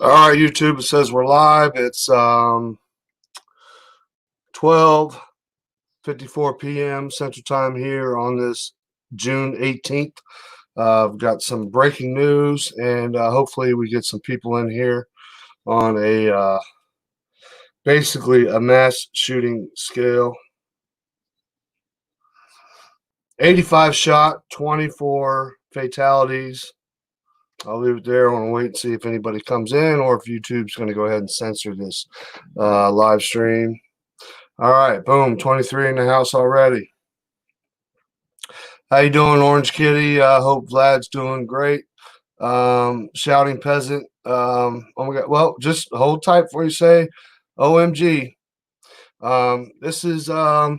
All right, YouTube. It says we're live. It's 12:54 p.m. Central Time here on this June 18th. I've got some breaking news, and hopefully we get some people in here on a basically a mass shooting scale. 85 shot, 24 fatalities. I'll leave it there. I want to wait and see if anybody comes in or if YouTube's going to go ahead and censor this live stream. All right, boom, 23 in the house already. How you doing, Orange Kitty? Hope Vlad's doing great. Shouting Peasant. Oh my God. Well, just hold tight before you say OMG. This is, I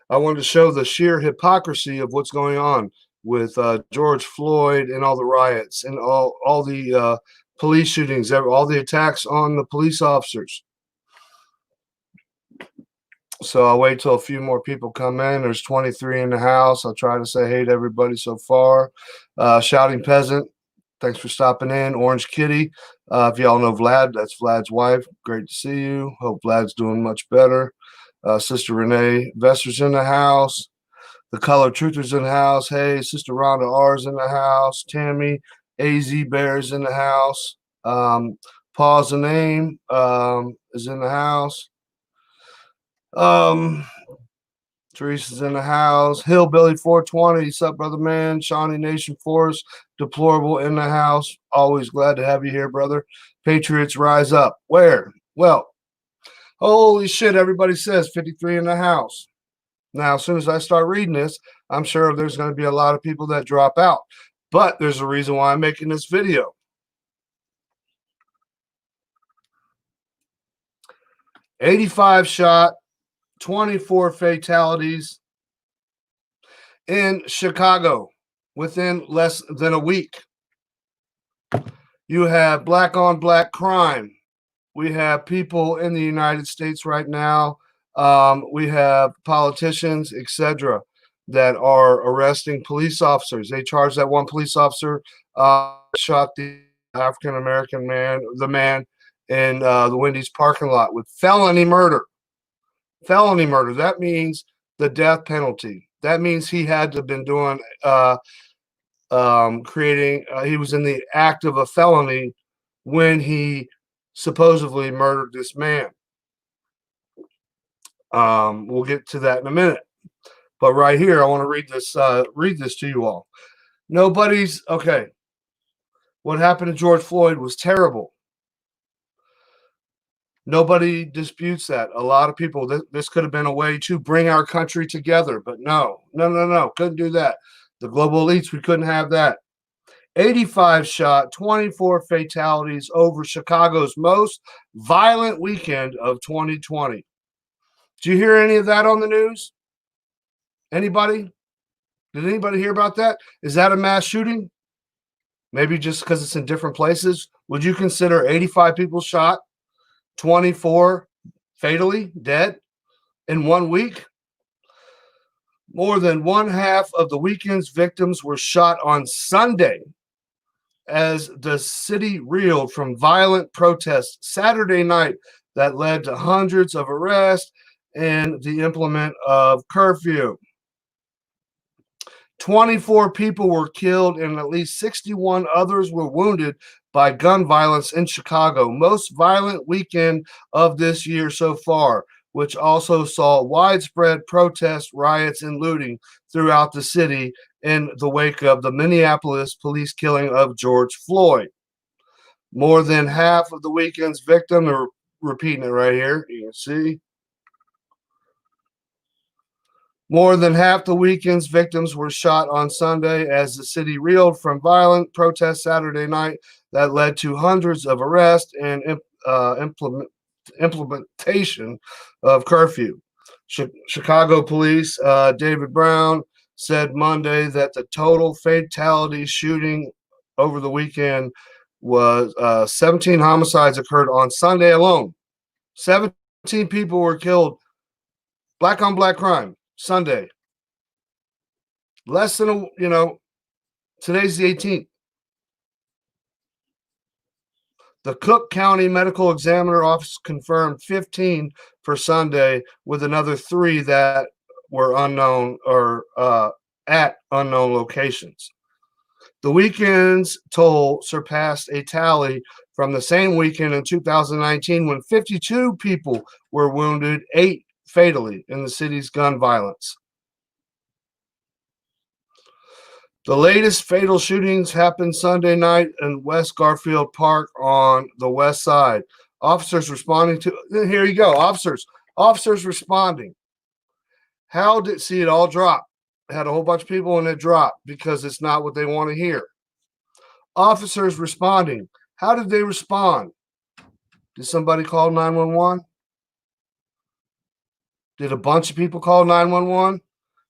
wanted to show the sheer hypocrisy of what's going on with George Floyd and all the riots and all the police shootings, all the attacks on the police officers. So I'll wait till a few more people come in. There's 23 in the house. I'll try to say hey to everybody so far. Shouting Peasant, thanks for stopping in. Orange Kitty, if y'all know Vlad, that's Vlad's wife. Great to see you. Hope Vlad's doing much better. Sister Renee Vester's in the house. The Color Truther's in the house. Hey, Sister Rhonda R's in the house. Tammy AZ Bear's in the house. Pause the name is in the house. Teresa's in the house. Hillbilly 420. Sup, brother man? Shawnee Nation Force. Deplorable in the house. Always glad to have you here, brother. Patriots rise up. Where? Well, holy shit, everybody says 53 in the house. Now, as soon as I start reading this, I'm sure there's going to be a lot of people that drop out. But there's a reason why I'm making this video. 85 shot, 24 fatalities in Chicago within less than a week. You have black on black crime. We have people in the United States right now. We have politicians, etc., that are arresting police officers. They charged that one police officer shot the African American man, the man in the Wendy's parking lot with felony murder. Felony murder. That means the death penalty. That means he had to have been doing creating. He was in the act of a felony when he supposedly murdered this man. We'll get to that in a minute. But right here, I want to read this to you all. Nobody's okay. What happened to George Floyd was terrible. Nobody disputes that. A lot of people, this could have been a way to bring our country together, but no. Couldn't do that. The global elites, we couldn't have that. 85 shot, 24 fatalities over Chicago's most violent weekend of 2020. Did you hear any of that on the news? Anybody? Did anybody hear about that? Is that a mass shooting? Maybe just because it's in different places. Would you consider 85 people shot, 24 fatally dead in 1 week? More than one half of the weekend's victims were shot on Sunday as the city reeled from violent protests Saturday night that led to hundreds of arrests and the implement of curfew. 24 people were killed and at least 61 others were wounded by gun violence in Chicago, most violent weekend of this year so far, which also saw widespread protests, riots, and looting throughout the city in the wake of the Minneapolis police killing of George Floyd. More than half of the weekend's victims, are repeating it right here, you can see. More than half the weekend's victims were shot on Sunday as the city reeled from violent protests Saturday night that led to hundreds of arrests and implementation of curfew. Chicago police, David Brown, said Monday that the total fatality shooting over the weekend was 17 homicides occurred on Sunday alone. 17 people were killed, black on black crime. Sunday. Less than today's the 18th. The Cook County Medical Examiner Office confirmed 15 for Sunday, with another 3 that were unknown or at unknown locations. The weekend's toll surpassed a tally from the same weekend in 2019 when 52 people were wounded, 8 fatally in the city's gun violence. The latest fatal shootings happened Sunday night in West Garfield Park on the west side. Officers responding to, here you go, officers responding. How did, see it all drop? Had a whole bunch of people and it dropped because it's not what they want to hear. Officers responding. How did they respond? Did somebody call 911? Did a bunch of people call 911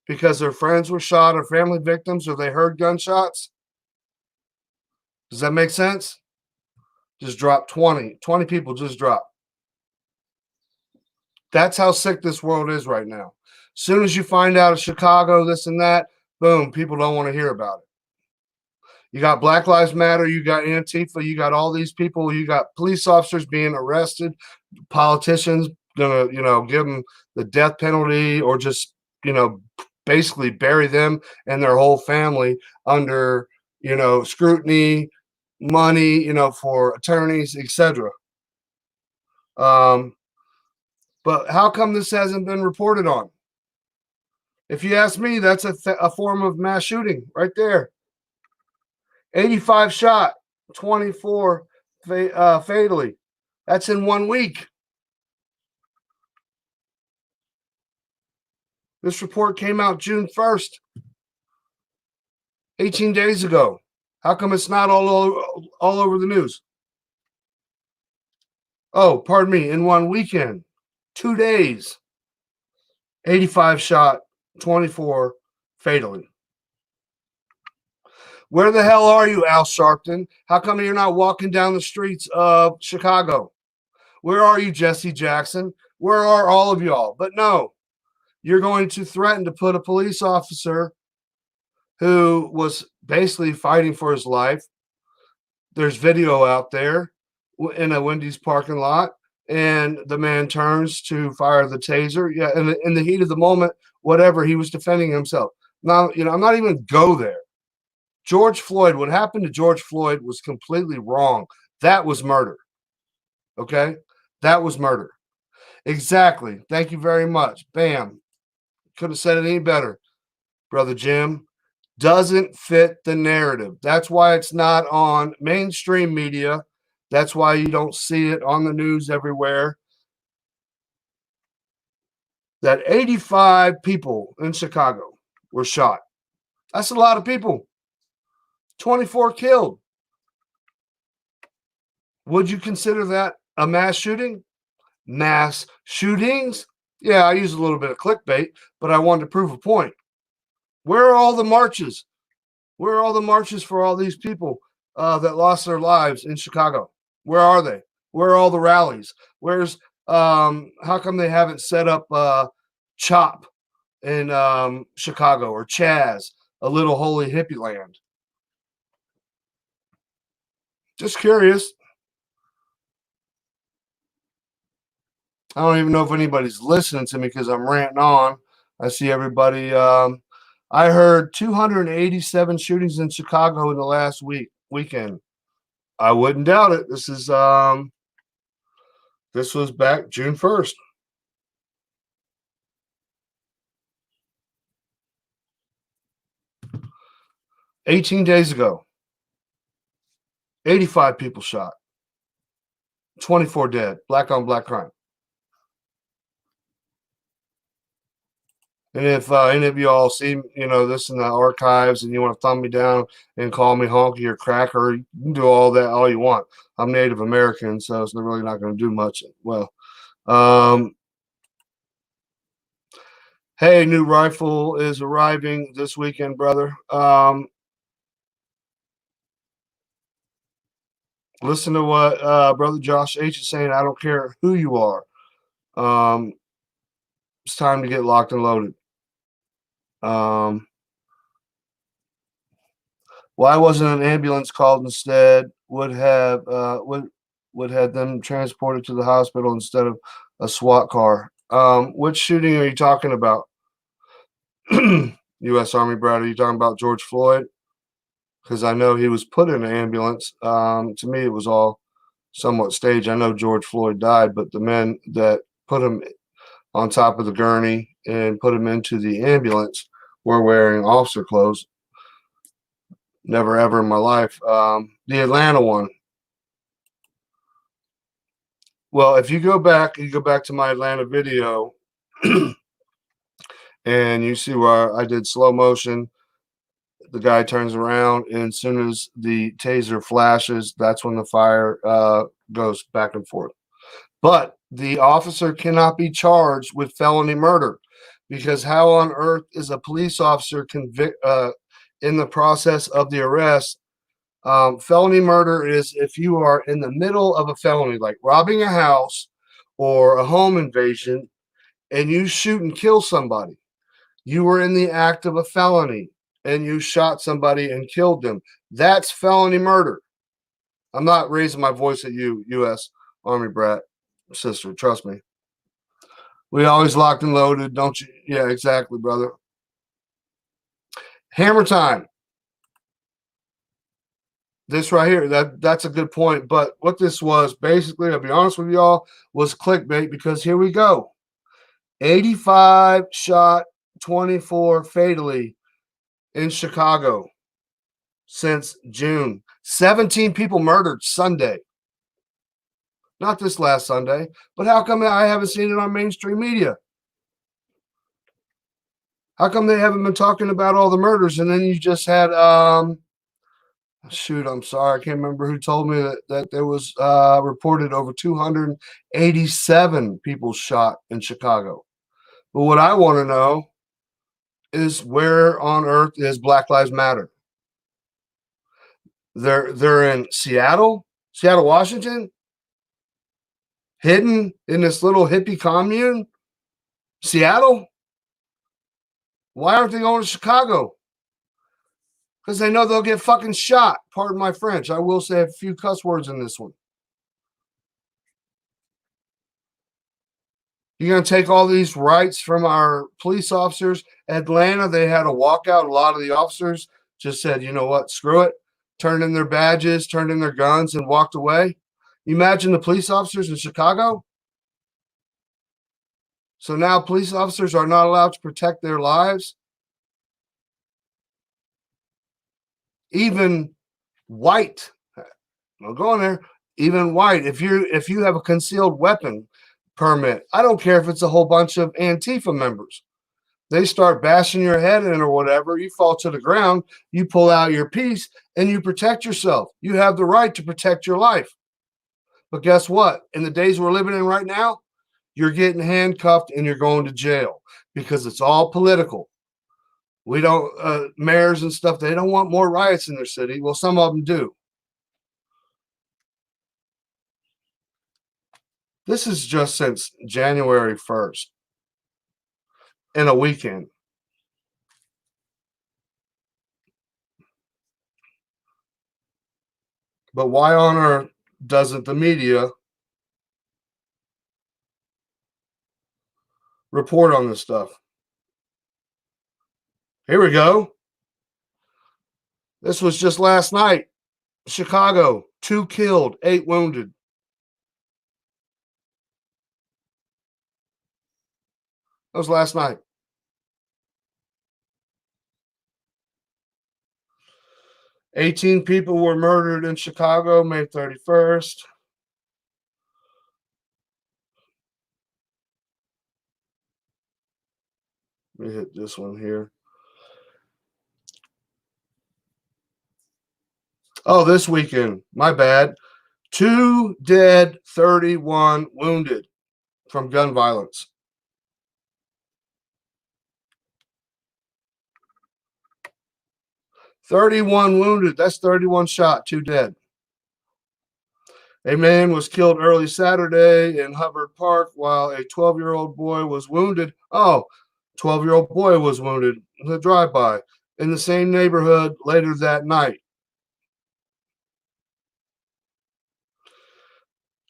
because their friends were shot or family victims or they heard gunshots? Does that make sense? Just dropped 20. 20 people just dropped. That's how sick this world is right now. As soon as you find out of Chicago, this and that, boom, people don't want to hear about it. You got Black Lives Matter, you got Antifa, you got all these people, you got police officers being arrested, politicians gonna, give them the death penalty or just, basically bury them and their whole family under, scrutiny, money, for attorneys, etc. But how come this hasn't been reported on? If you ask me, that's a form of mass shooting right there. 85 shot, 24 fatally. That's in 1 week. This report came out June 1st, 18 days ago. How come it's not all over the news? Oh, pardon me, in 1 weekend, 2 days, 85 shot, 24 fatally. Where the hell are you, Al Sharpton? How come you're not walking down the streets of Chicago? Where are you, Jesse Jackson? Where are all of y'all? But no, you're going to threaten to put a police officer who was basically fighting for his life. There's video out there in a Wendy's parking lot, and the man turns to fire the taser. Yeah, in the heat of the moment, whatever, he was defending himself. Now, I'm not even go there. George Floyd, what happened to George Floyd was completely wrong. That was murder. Okay? That was murder. Exactly. Thank you very much. Bam. Could have said it any better, Brother Jim. Doesn't fit the narrative. That's why it's not on mainstream media. That's why you don't see it on the news everywhere. That 85 people in Chicago were shot. That's a lot of people. 24 killed. Would you consider that a mass shooting? Mass shootings? Yeah, I use a little bit of clickbait, but I wanted to prove a point. Where are all the marches? Where are all the marches for all these people that lost their lives in Chicago? Where are they? Where are all the rallies? Where's how come they haven't set up CHOP in Chicago or Chaz, a little holy hippie land? Just curious. I don't even know if anybody's listening to me because I'm ranting on. I see everybody. I heard 287 shootings in Chicago in the last weekend. I wouldn't doubt it. This was back June 1st. $18 days ago. 85 people shot. 24 dead. Black on black crime. And if any of y'all see, this in the archives and you want to thumb me down and call me honky or cracker, you can do all that all you want. I'm Native American, so it's really not going to do much. Well, hey, new rifle is arriving this weekend, brother. Listen to what Brother Josh H is saying. I don't care who you are. It's time to get locked and loaded. Why wasn't an ambulance called instead? Would would have them transported to the hospital instead of a SWAT car. Which shooting are you talking about? U.S. Army Brad, are you talking about George Floyd? Because I know he was put in an ambulance. To me, it was all somewhat staged. I know George Floyd died, but the men that put him on top of the gurney and put him into the ambulance were wearing officer clothes. Never ever in my life. The Atlanta one. Well, if you go back to my Atlanta video and you see where I did slow motion, the guy turns around, and as soon as the taser flashes, that's when the fire goes back and forth. But the officer cannot be charged with felony murder, because how on earth is a police officer in the process of the arrest? Felony murder is if you are in the middle of a felony, like robbing a house or a home invasion, and you shoot and kill somebody. You were in the act of a felony and you shot somebody and killed them. That's felony murder. I'm not raising my voice at you, U.S. Army brat sister. Trust me. We always locked and loaded, don't you? Yeah, exactly, brother. Hammer time. This right here, that's a good point. But what this was, basically, I'll be honest with y'all, was clickbait, because here we go. 85 shot, 24 fatally in Chicago since June. 17 people murdered Sunday. Not this last Sunday, but how come I haven't seen it on mainstream media? How come they haven't been talking about all the murders? And then you just had, shoot, I'm sorry, I can't remember who told me that there was reported over 287 people shot in Chicago. But what I want to know is, where on earth is Black Lives Matter? They're in Seattle, Washington, hidden in this little hippie commune. Seattle? Why aren't they going to Chicago? Because they know they'll get fucking shot. Pardon my French. I will say a few cuss words in this one. You're going to take all these rights from our police officers. Atlanta, they had a walkout. A lot of the officers just said, you know what, screw it. Turned in their badges, turned in their guns, and walked away. You imagine the police officers in Chicago? So now police officers are not allowed to protect their lives. Even white, I'll go in there. Even white, if you have a concealed weapon permit, I don't care if it's a whole bunch of Antifa members. They start bashing your head in or whatever, you fall to the ground, you pull out your piece, and you protect yourself. You have the right to protect your life. But guess what? In the days we're living in right now, you're getting handcuffed and you're going to jail, because it's all political. We don't, mayors and stuff, they don't want more riots in their city. Well, some of them do. This is just since January 1st in a weekend. But why on earth doesn't the media report on this stuff? Here we go. This was just last night. Chicago, 2 killed, 8 wounded. That was last night. "18 people were murdered in Chicago, May 31st. Let me hit this one here. Oh, this weekend. My bad. 2 dead, 31 wounded from gun violence. "31 wounded. That's 31 shot, 2 dead. A man was killed early Saturday in Hubbard Park while a 12-year-old boy was wounded. Oh, 12-year-old boy was wounded in a drive-by in the same neighborhood later that night.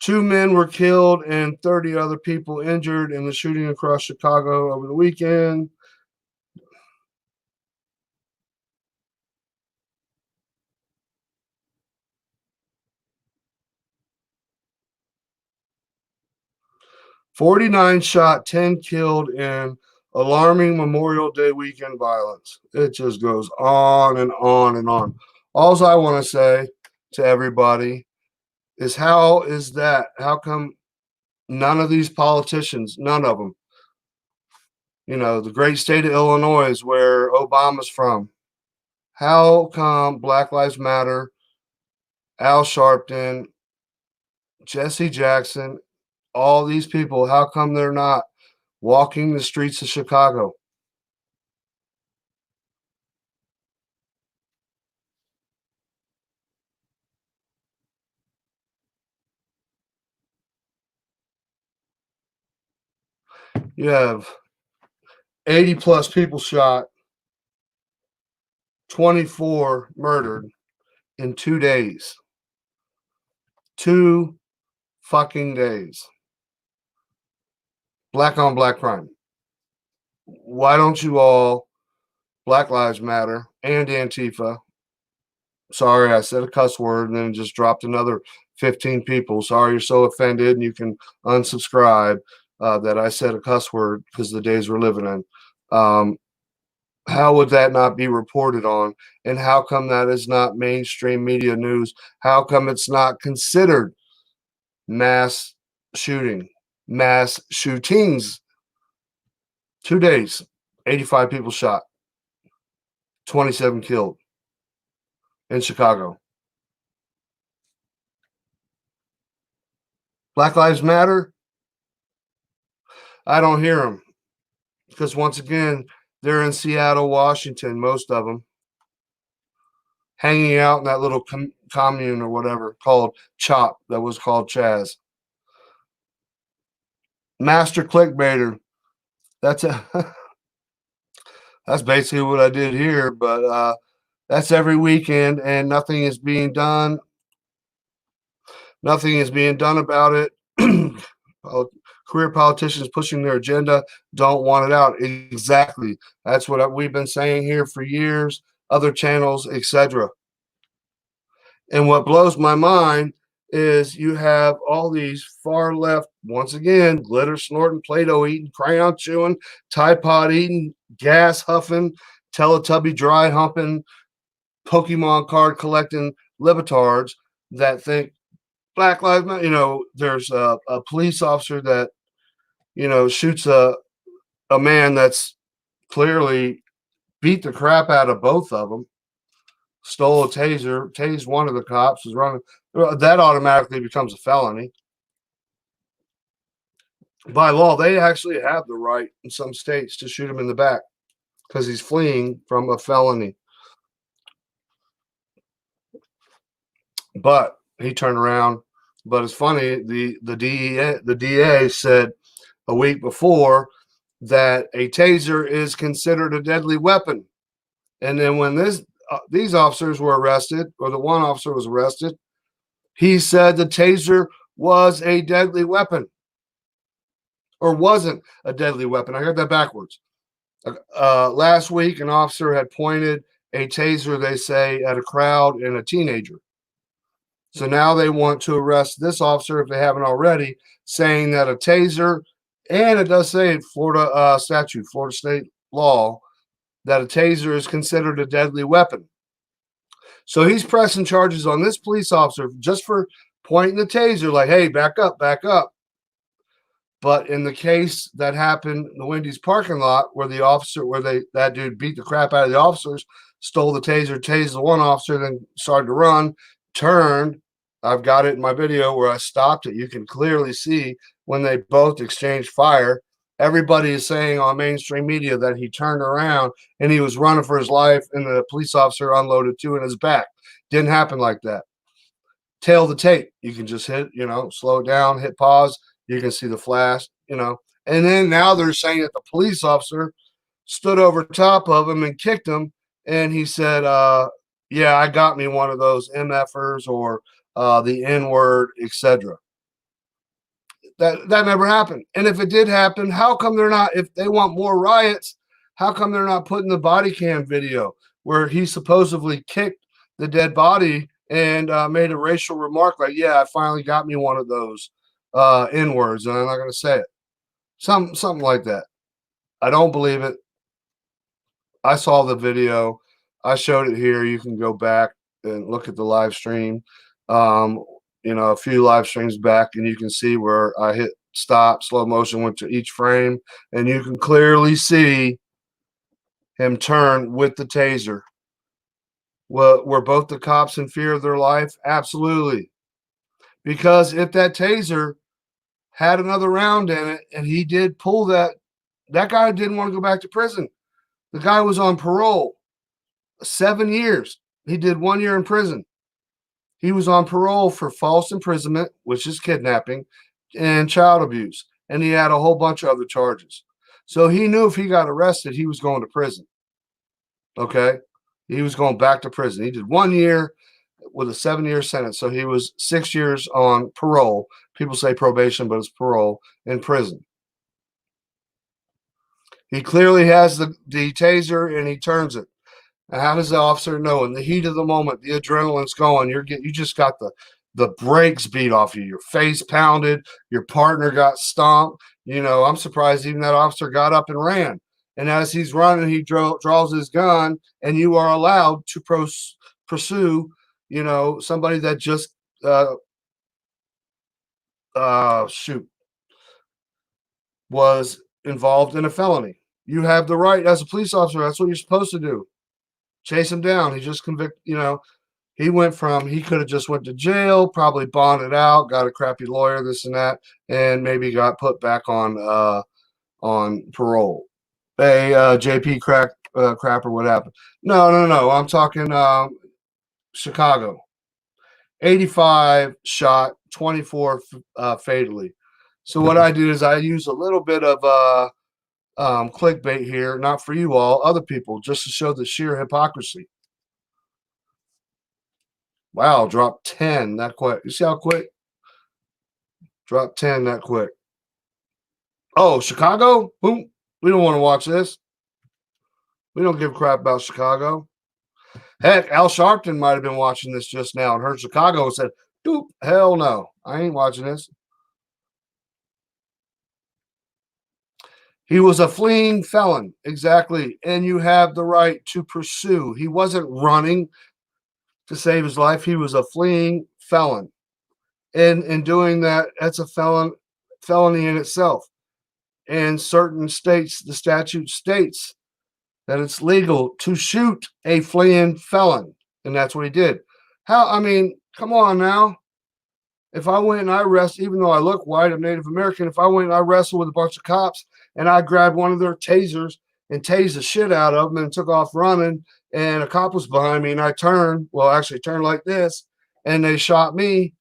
2 men were killed and 30 other people injured in the shooting across Chicago over the weekend. "49 shot, 10 killed in alarming Memorial Day weekend violence." It just goes on and on and on. All I want to say to everybody is, how is that? How come none of these politicians, none of them, the great state of Illinois is where Obama's from. How come Black Lives Matter, Al Sharpton, Jesse Jackson, all these people, how come they're not walking the streets of Chicago? You have 80 plus people shot, 24 murdered in 2 days. 2 fucking days. Black on black crime. Why don't you all, Black Lives Matter and Antifa, sorry, I said a cuss word and then just dropped another 15 people. Sorry you're so offended, and you can unsubscribe that I said a cuss word because the days we're living in. How would that not be reported on? And how come that is not mainstream media news? How come it's not considered mass shooting, mass shootings? 2 days, 85 people shot, 27 killed in Chicago. Black Lives Matter, I don't hear them because, once again, they're in Seattle, Washington, most of them, hanging out in that little commune or whatever called CHOP that was called Chaz. Master clickbaiter. That's that's basically what I did here, but that's every weekend, and nothing is being done. Nothing is being done about it. Career politicians pushing their agenda don't want it out. Exactly. That's what we've been saying here for years, other channels, etc. And what blows my mind is you have all these far left, once again, glitter snorting, Play-Doh eating, crayon chewing, Tide Pod eating, gas huffing, Teletubby dry humping, Pokemon card collecting libertards that think Black Lives Matter. There's a police officer that, shoots a man that's clearly beat the crap out of both of them, stole a taser, tased one of the cops, was running. That automatically becomes a felony. By law, they actually have the right in some states to shoot him in the back because he's fleeing from a felony. But he turned around. But it's funny, the DA said a week before that a taser is considered a deadly weapon. And then when these officers were arrested, or the one officer was arrested, he said the taser was a deadly weapon, or wasn't a deadly weapon. I heard that backwards. Last week, an officer had pointed a taser, they say, at a crowd and a teenager. So now they want to arrest this officer, if they haven't already, saying that a taser, and it does say Florida statute, Florida state law, that a taser is considered a deadly weapon. So he's pressing charges on this police officer just for pointing the taser, like, hey, back up, back up. But in the case that happened in the Wendy's parking lot, where that dude beat the crap out of the officers, stole the taser, tased the one officer, then started to run, turned. I've got it in my video where I stopped it. You can clearly see when they both exchanged fire. Everybody is saying on mainstream media that he turned around and he was running for his life, and the police officer unloaded two in his back. Didn't happen like that. Tail the tape. You can just hit, slow it down, hit pause. You can see the flash, And then now they're saying that the police officer stood over top of him and kicked him. And he said, yeah, I got me one of those MFers, or the N-word, etc. That never happened. And if it did happen, how come they're not? If they want more riots, how come they're not putting the body cam video where he supposedly kicked the dead body and made a racial remark like, "Yeah, I finally got me one of those N words, and I'm not going to say it." Something like that. I don't believe it. I saw the video. I showed it here. You can go back and look at the live stream. Um, a few live streams back, and you can see where I hit stop, slow motion, went to each frame, and you can clearly see him turn with the taser. Well, were both the cops in fear of their life? Absolutely. Because if that taser had another round in it and he did pull that guy didn't want to go back to prison. The guy was on parole 7 years. He did 1 year in prison. He was on parole for false imprisonment, which is kidnapping, and child abuse. And he had a whole bunch of other charges. So he knew if he got arrested, he was going to prison. Okay? He was going back to prison. He did 1 year with a 7-year sentence. So he was 6 years on parole. People say probation, but it's parole in prison. He clearly has the taser and he turns it. And how does the officer know? In the heat of the moment, the adrenaline's going. You just got the brakes beat off you. Your face pounded. Your partner got stomped. I'm surprised even that officer got up and ran. And as he's running, he draws his gun, and you are allowed to pursue, somebody that just was involved in a felony. You have the right as a police officer. That's what you're supposed to do. Chase him down. He just convicted, he could have just went to jail, probably bonded out, got a crappy lawyer, this and that, and maybe got put back on parole. Hey, JP Crapper, what happened? No. I'm talking Chicago. 85 shot, 24 fatally. So what I did is I use a little bit of clickbait here, not for you all, other people, just to show the sheer hypocrisy. Wow, dropped 10 that quick. You see how quick? Dropped 10 that quick. Oh, Chicago? Boom. We don't want to watch this. We don't give a crap about Chicago. Heck, Al Sharpton might have been watching this just now and heard Chicago and said, "Doop, hell no. I ain't watching this." He was a fleeing felon, exactly, and you have the right to pursue. He wasn't running to save his life. He was a fleeing felon, and in doing that, that's a felony in itself. In certain states, the statute states that it's legal to shoot a fleeing felon, and that's what he did. Come on now. If I went and I wrestled, even though I look white, I'm Native American, if I went and I wrestled with a bunch of cops and I grabbed one of their tasers and tased the shit out of them and took off running, and a cop was behind me and I turned like this, and they shot me,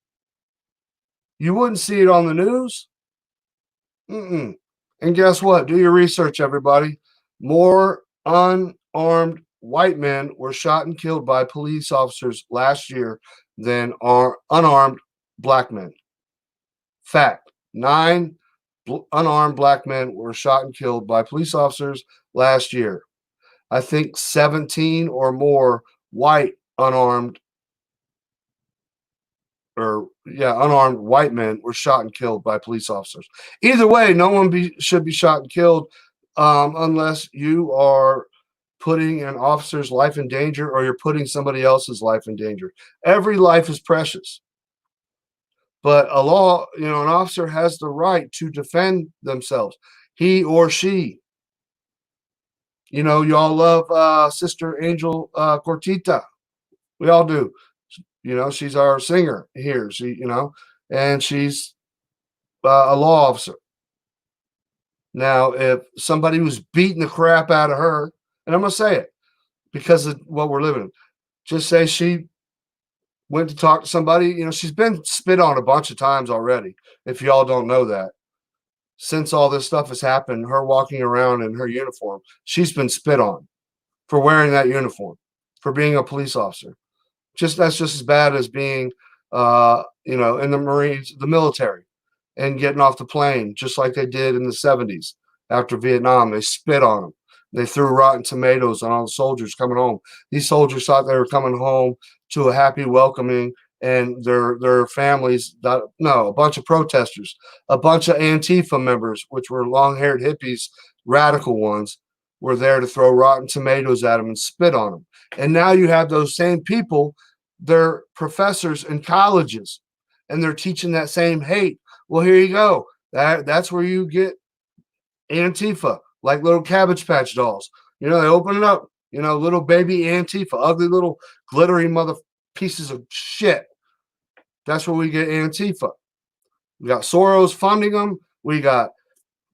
you wouldn't see it on the news. And guess what? Do your research, everybody. More unarmed white men were shot and killed by police officers last year than are unarmed black men. Fact. 9 unarmed black men were shot and killed by police officers last year. I think 17 or more white unarmed white men were shot and killed by police officers. Either way, no one should be shot and killed unless you are putting an officer's life in danger or you're putting somebody else's life in danger. Every life is precious. But an officer has the right to defend themselves. He or she. Y'all love Sister Angel Cortita. We all do. She's our singer here. And she's a law officer. Now, if somebody was beating the crap out of her, and I'm going to say it because of what we're living in, just say she went to talk to somebody, she's been spit on a bunch of times already. If y'all don't know that, since all this stuff has happened, her walking around in her uniform, she's been spit on for wearing that uniform, for being a police officer. That's just as bad as being, in the Marines, the military. and getting off the plane, just like they did in the 70s after Vietnam. They spit on them. They threw rotten tomatoes on all the soldiers coming home. These soldiers thought they were coming home to a happy welcoming, and their families. No, a bunch of protesters, a bunch of Antifa members, which were long-haired hippies, radical ones, were there to throw rotten tomatoes at them and spit on them. And now you have those same people, they're professors in colleges, and they're teaching that same hate. Well, here you go. That's where you get Antifa, like little Cabbage Patch dolls. They open it up, little baby Antifa, ugly little glittery mother pieces of shit. That's where we get Antifa. We got Soros funding them. We got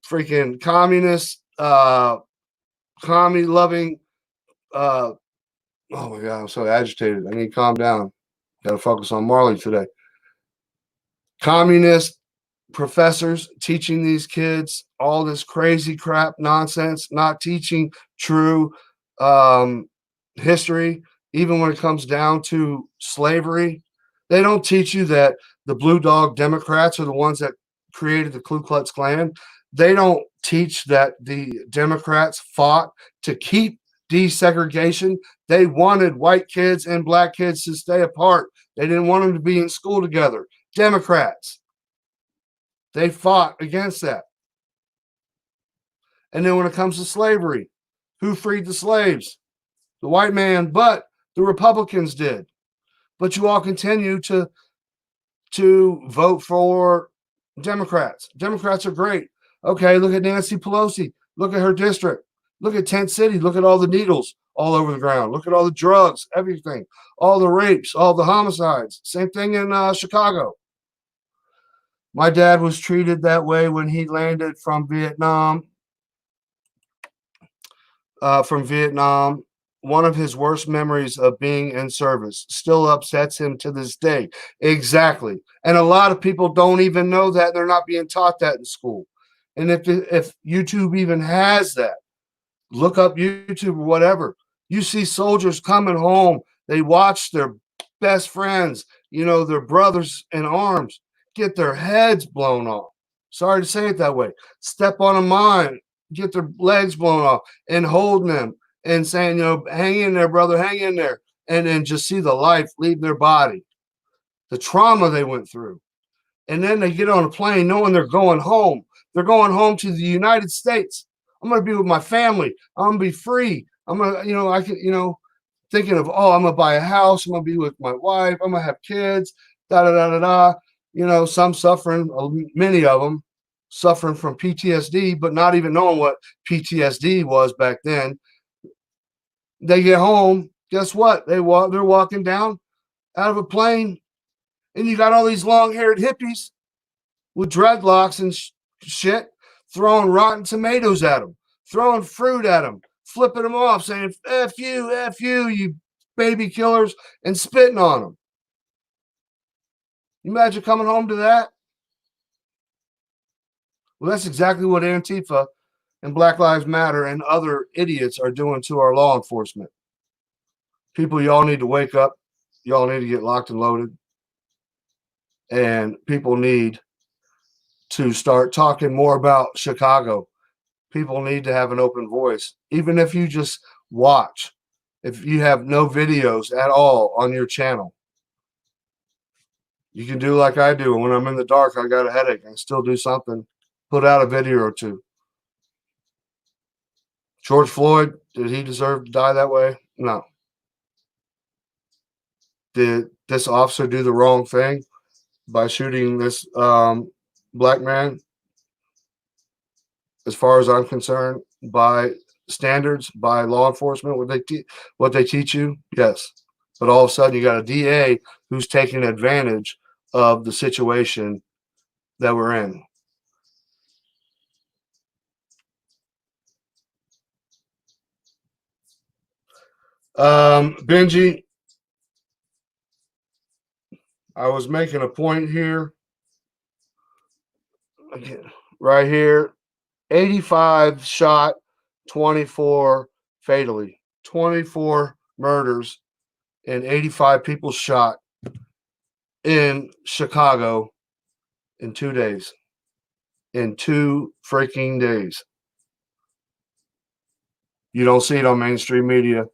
freaking communist, commie loving. Oh my God, I'm so agitated. I need to calm down. Got to focus on Marley today. Communist professors teaching these kids all this crazy crap nonsense, not teaching true history, even when it comes down to slavery. They don't teach you that the Blue Dog Democrats are the ones that created the Ku Klux Klan. They don't teach that the Democrats fought to keep desegregation. They wanted white kids and black kids to stay apart. They didn't want them to be in school together. Democrats. They fought against that. And then when it comes to slavery, who freed the slaves? The white man, but the Republicans did. But you all continue to vote for Democrats. Democrats are great. Okay, look at Nancy Pelosi. Look at her district. Look at Tent City. Look at all the needles all over the ground. Look at all the drugs, everything, all the rapes, all the homicides. Same thing in Chicago. My dad was treated that way when he landed from Vietnam. One of his worst memories of being in service still upsets him to this day. Exactly. And a lot of people don't even know that. They're not being taught that in school. And if YouTube even has that, look up YouTube or whatever. You see soldiers coming home. They watch their best friends, their brothers in arms, get their heads blown off. Sorry to say it that way. Step on a mine, get their legs blown off, and holding them and saying, hang in there, brother, hang in there. And then just see the life leave their body, the trauma they went through. And then they get on a plane knowing they're going home. They're going home to the United States. I'm going to be with my family. I'm going to be free. I'm going to, thinking of, I'm going to buy a house. I'm going to be with my wife. I'm going to have kids, some suffering, many of them suffering from PTSD, but not even knowing what PTSD was back then. They get home. Guess what? They're walking down out of a plane, and you got all these long-haired hippies with dreadlocks and shit throwing rotten tomatoes at them, throwing fruit at them, flipping them off, saying, F you, you baby killers, and spitting on them. You imagine coming home to that? Well, that's exactly what Antifa and Black Lives Matter and other idiots are doing to our law enforcement. People, y'all need to wake up. Y'all need to get locked and loaded. And people need to start talking more about Chicago. People need to have an open voice. Even if you just watch, if you have no videos at all on your channel, you can do like I do. And when I'm in the dark, I got a headache. I still do something. Put out a video or two. George Floyd, did he deserve to die that way? No. Did this officer do the wrong thing by shooting this black man? As far as I'm concerned, by standards, by law enforcement, what they teach you, yes. But all of a sudden, you got a DA who's taking advantage of the situation that we're in. Benji, I was making a point here, right here. 85 shot, 24 fatally, 24 murders, and 85 people shot in Chicago in 2 days. in 2 freaking days. You don't see it on mainstream media.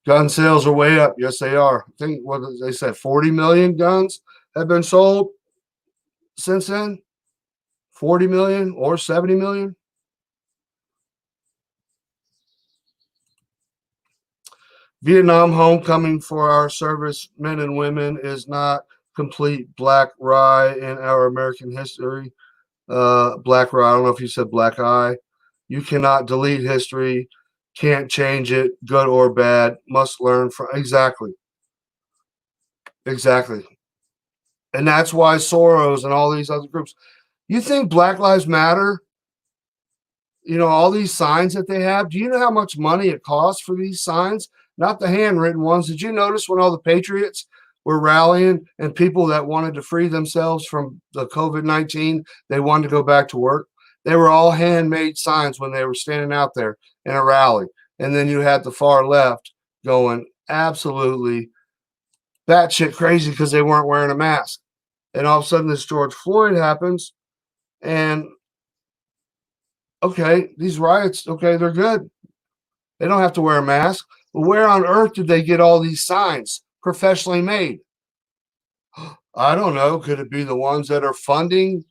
Gun sales are way up. Yes, they are. I think what they said, 40 million guns have been sold since then. 40 million or 70 million. Vietnam homecoming for our servicemen and women is not complete black lie in our American history. Black lie, I don't know if you said black eye. You cannot delete history, can't change it, good or bad, must learn from. Exactly. Exactly. And that's why Soros and all these other groups. You think Black Lives Matter, all these signs that they have, do you know how much money it costs for these signs? Not the handwritten ones. Did you notice when all the patriots were rallying and people that wanted to free themselves from the COVID-19, they wanted to go back to work? They were all handmade signs when they were standing out there in a rally. And then you had the far left going absolutely batshit crazy because they weren't wearing a mask. And all of a sudden, this George Floyd happens, and okay, these riots, okay, they're good. They don't have to wear a mask. But where on earth did they get all these signs professionally made? I don't know. Could it be the ones that are funding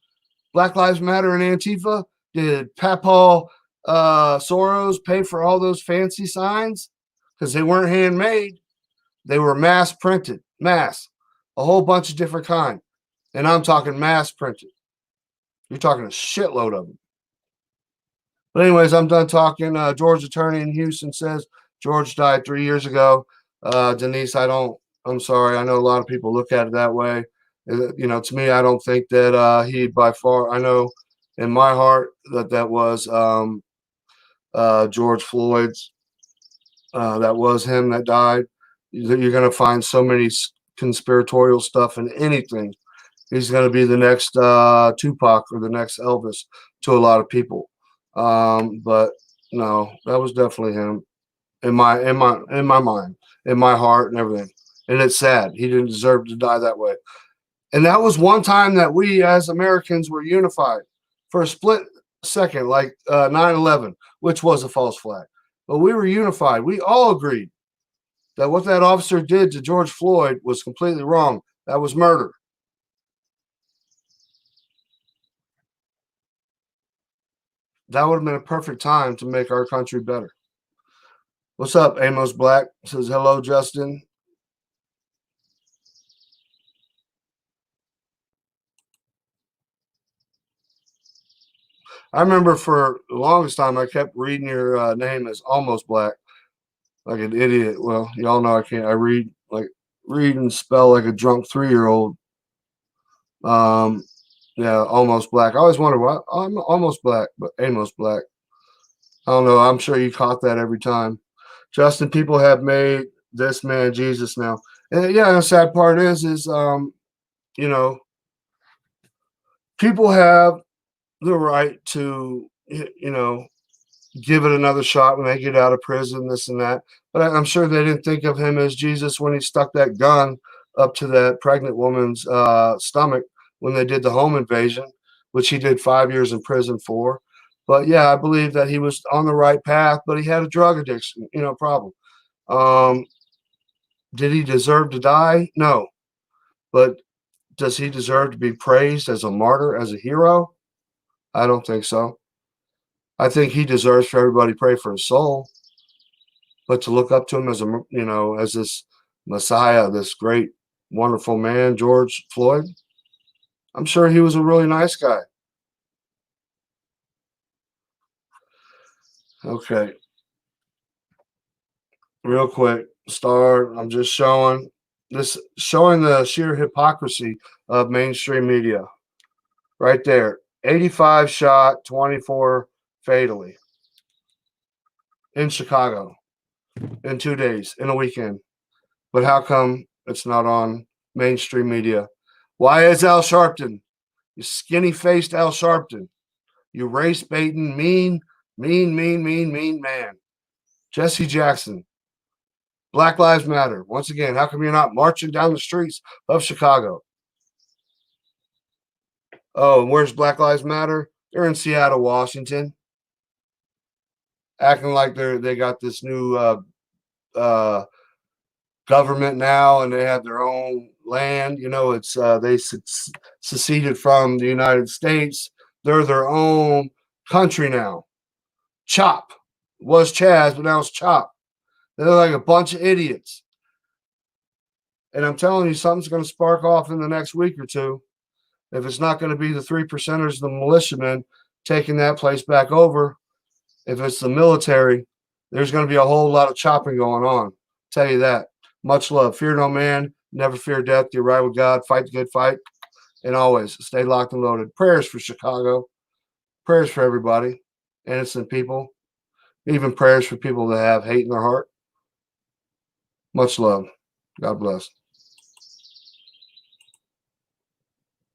Black Lives Matter and Antifa? Did Papaw Soros pay for all those fancy signs? Because they weren't handmade. They were mass printed, a whole bunch of different kind. And I'm talking mass printed. You're talking a shitload of them. But anyways, I'm done talking. George attorney in Houston says George died 3 years ago. Denise, I'm sorry. I know a lot of people look at it that way. To me, I don't think that he by far, I know in my heart that was George Floyd's. That was him that died. You're going to find so many conspiratorial stuff in anything. He's going to be the next Tupac or the next Elvis to a lot of people. But no, that was definitely him in my mind, in my heart and everything. And it's sad. He didn't deserve to die that way. And that was one time that we as Americans were unified for a split second, like 9/11, which was a false flag. But we were unified. We all agreed that what that officer did to George Floyd was completely wrong. That was murder. That would have been a perfect time to make our country better. What's up, Amos Black? Says hello, Justin. I remember for the longest time I kept reading your name as Almost Black, like an idiot. Well, y'all know I can't. I read and spell like a drunk 3-year-old. Um, yeah, Almost Black. I always wonder why I'm Almost Black, but Amos Black. I don't know. I'm sure you caught that every time. Justin, people have made this man Jesus now. And yeah, the sad part is you know, people have the right to, give it another shot when they get out of prison, this and that. But I'm sure they didn't think of him as Jesus when he stuck that gun up to that pregnant woman's stomach when they did the home invasion, which he did 5 years in prison for. But yeah, I believe that he was on the right path, but he had a drug addiction, problem. Um, did he deserve to die? No. But does he deserve to be praised as a martyr, as a hero? I don't think so. I think he deserves for everybody to pray for his soul, but to look up to him as as this Messiah, this great, wonderful man, George Floyd. I'm sure he was a really nice guy. Okay, real quick, Star. I'm just showing the sheer hypocrisy of mainstream media. Right there, 85 shot, 24 fatally in Chicago in 2 days in a weekend. But how come it's not on mainstream media? Why is Al Sharpton, you skinny faced Al Sharpton, you race baiting, mean man? Jesse Jackson, Black Lives Matter. Once again, how come you're not marching down the streets of Chicago? Oh, and where's Black Lives Matter? They're in Seattle, Washington, acting like they got this new uh, government now, and they have their own land. You know, it's they seceded from the United States. They're their own country now. Chop was Chaz, but now it's Chop. They're like a bunch of idiots. And I'm telling you, something's going to spark off in the next week or two. If it's not going to be the 3%ers, the militiamen taking that place back over, if it's the military, there's going to be a whole lot of chopping going on. Tell you that. Much love. Fear no man. Never fear death. You're right with God. Fight the good fight. And always stay locked and loaded. Prayers for Chicago. Prayers for everybody. Innocent people. Even prayers for people that have hate in their heart. Much love. God bless.